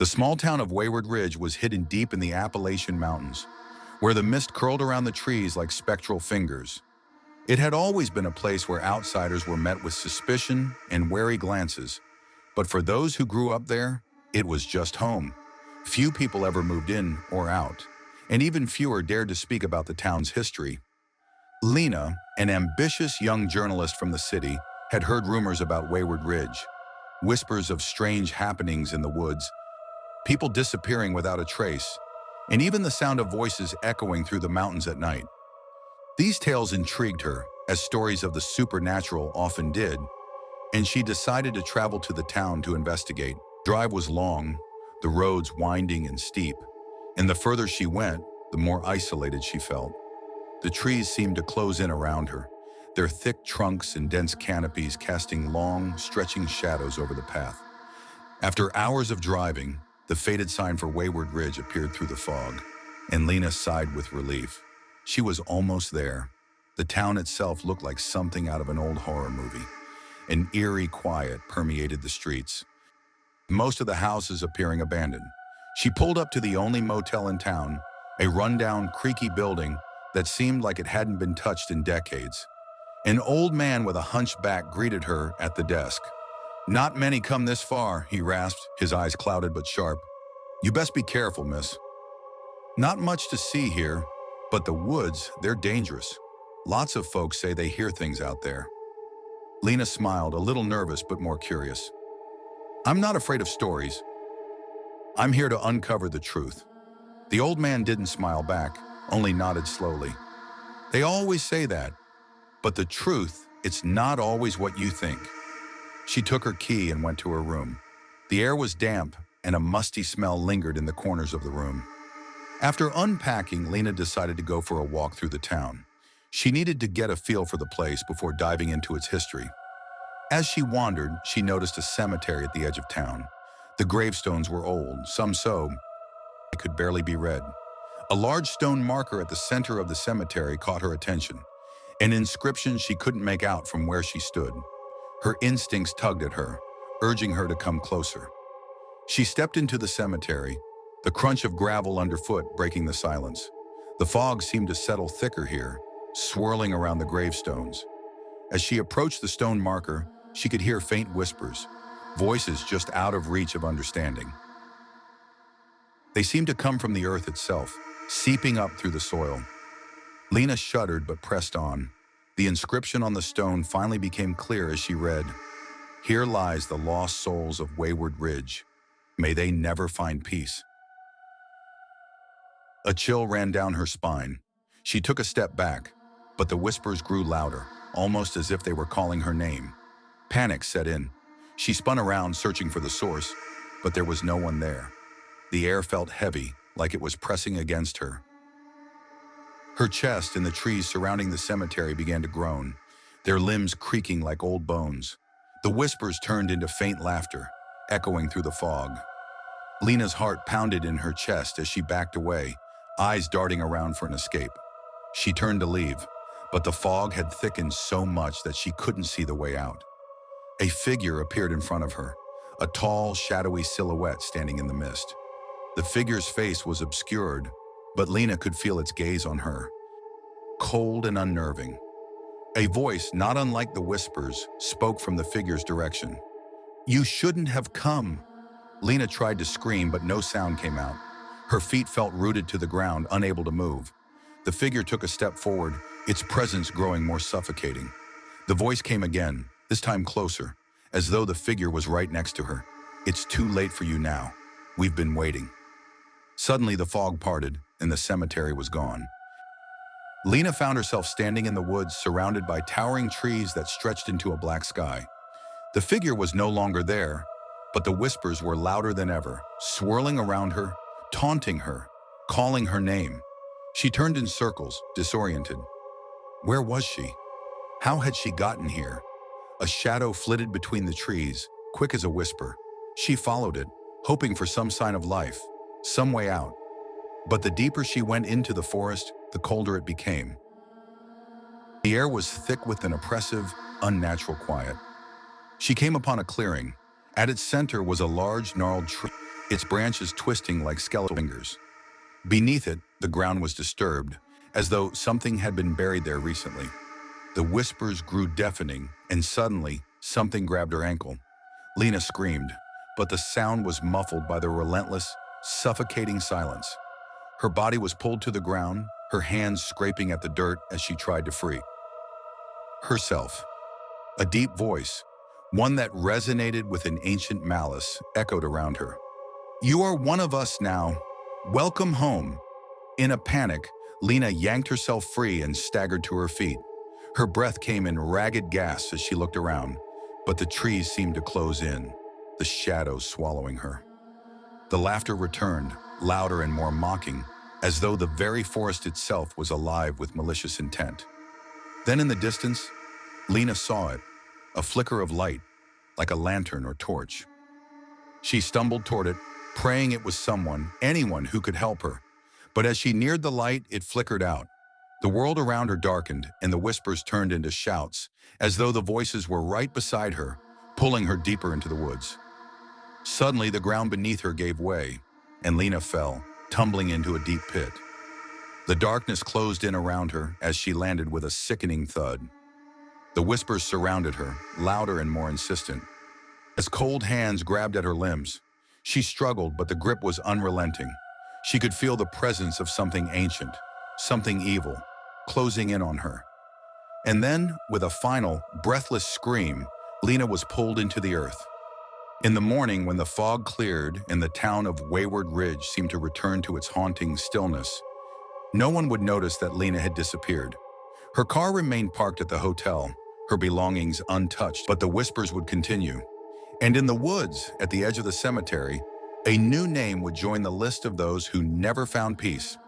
The small town of Wayward Ridge was hidden deep in the Appalachian Mountains, where the mist curled around the trees like spectral fingers. It had always been a place where outsiders were met with suspicion and wary glances, but for those who grew up there, it was just home. Few people ever moved in or out, and even fewer dared to speak about the town's history. Lena, an ambitious young journalist from the city, had heard rumors about Wayward Ridge, whispers of strange happenings in the woods, people disappearing without a trace, and even the sound of voices echoing through the mountains at night. These tales intrigued her, as stories of the supernatural often did, and she decided to travel to the town to investigate. The drive was long, the roads winding and steep, and the further she went, the more isolated she felt. The trees seemed to close in around her, their thick trunks and dense canopies casting long, stretching shadows over the path. After hours of driving, the faded sign for Wayward Ridge appeared through the fog, and Lena sighed with relief. She was almost there. The town itself looked like something out of an old horror movie. An eerie quiet permeated the streets, most of the houses appearing abandoned. She pulled up to the only motel in town, a rundown, creaky building that seemed like it hadn't been touched in decades. An old man with a hunched back greeted her at the desk. "Not many come this far," he rasped, his eyes clouded but sharp. "You best be careful, miss. Not much to see here, but the woods, they're dangerous. Lots of folks say they hear things out there." Lena smiled, a little nervous but more curious. "I'm not afraid of stories. I'm here to uncover the truth." The old man didn't smile back, only nodded slowly. "They always say that, but the truth, it's not always what you think." She took her key and went to her room. The air was damp, and a musty smell lingered in the corners of the room. After unpacking, Lena decided to go for a walk through the town. She needed to get a feel for the place before diving into its history. As she wandered, she noticed a cemetery at the edge of town. The gravestones were old, some so they could barely be read. A large stone marker at the center of the cemetery caught her attention, an inscription she couldn't make out from where she stood. Her instincts tugged at her, urging her to come closer. She stepped into the cemetery, the crunch of gravel underfoot breaking the silence. The fog seemed to settle thicker here, swirling around the gravestones. As she approached the stone marker, she could hear faint whispers, voices just out of reach of understanding. They seemed to come from the earth itself, seeping up through the soil. Lena shuddered but pressed on. The inscription on the stone finally became clear as she read, "Here lies the lost souls of Wayward Ridge. May they never find peace." A chill ran down her spine. She took a step back, but the whispers grew louder, almost as if they were calling her name. Panic set in. She spun around, searching for the source, but there was no one there. The air felt heavy, like it was pressing against her. Her chest and the trees surrounding the cemetery began to groan, their limbs creaking like old bones. The whispers turned into faint laughter, echoing through the fog. Lena's heart pounded in her chest as she backed away, eyes darting around for an escape. She turned to leave, but the fog had thickened so much that she couldn't see the way out. A figure appeared in front of her, a tall, shadowy silhouette standing in the mist. The figure's face was obscured, but Lena could feel its gaze on her, cold and unnerving. A voice, not unlike the whispers, spoke from the figure's direction. "You shouldn't have come." Lena tried to scream, but no sound came out. Her feet felt rooted to the ground, unable to move. The figure took a step forward, its presence growing more suffocating. The voice came again, this time closer, as though the figure was right next to her. "It's too late for you now. We've been waiting." Suddenly, the fog parted, and the cemetery was gone. Lena found herself standing in the woods, surrounded by towering trees that stretched into a black sky. The figure was no longer there, but the whispers were louder than ever, swirling around her, taunting her, calling her name. She turned in circles, disoriented. Where was she? How had she gotten here? A shadow flitted between the trees, quick as a whisper. She followed it, hoping for some sign of life, some way out. But the deeper she went into the forest, the colder it became. The air was thick with an oppressive, unnatural quiet. She came upon a clearing. At its center was a large, gnarled tree, its branches twisting like skeletal fingers. Beneath it, the ground was disturbed, as though something had been buried there recently. The whispers grew deafening, and suddenly, something grabbed her ankle. Lena screamed, but the sound was muffled by the relentless, suffocating silence. Her body was pulled to the ground, her hands scraping at the dirt as she tried to free herself. A deep voice, one that resonated with an ancient malice, echoed around her. "You are one of us now. Welcome home." In a panic, Lena yanked herself free and staggered to her feet. Her breath came in ragged gasps as she looked around, but the trees seemed to close in, the shadows swallowing her. The laughter returned, louder and more mocking, as though the very forest itself was alive with malicious intent. Then in the distance, Lena saw it, a flicker of light, like a lantern or torch. She stumbled toward it, praying it was someone, anyone who could help her. But as she neared the light, it flickered out. The world around her darkened, and the whispers turned into shouts, as though the voices were right beside her, pulling her deeper into the woods. Suddenly, the ground beneath her gave way, and Lena fell, tumbling into a deep pit. The darkness closed in around her as she landed with a sickening thud. The whispers surrounded her, louder and more insistent. As cold hands grabbed at her limbs, she struggled, but the grip was unrelenting. She could feel the presence of something ancient, something evil, closing in on her. And then, with a final, breathless scream, Lena was pulled into the earth. In the morning, when the fog cleared and the town of Wayward Ridge seemed to return to its haunting stillness, no one would notice that Lena had disappeared. Her car remained parked at the hotel, her belongings untouched, but the whispers would continue. And in the woods, at the edge of the cemetery, a new name would join the list of those who never found peace.